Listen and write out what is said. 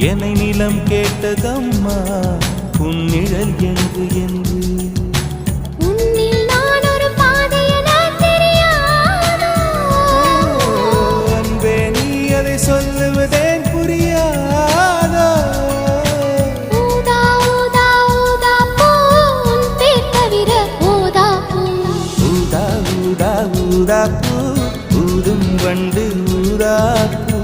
என்னை நிலம் கேட்டதம்மா புன்னிழல் என்று என்று உன்னில் நான் ஒரு பாதை என தெரியாதோ அன்பே நீ அதை சொல்லுவதேன் புரியாதோ ஊதா ஊதா ஊதா பூ உன் பேர் தவிர ஊதா பூ ஊதா ஊதா ஊதா பூ ஊதும் வண்டு ஊதா பூ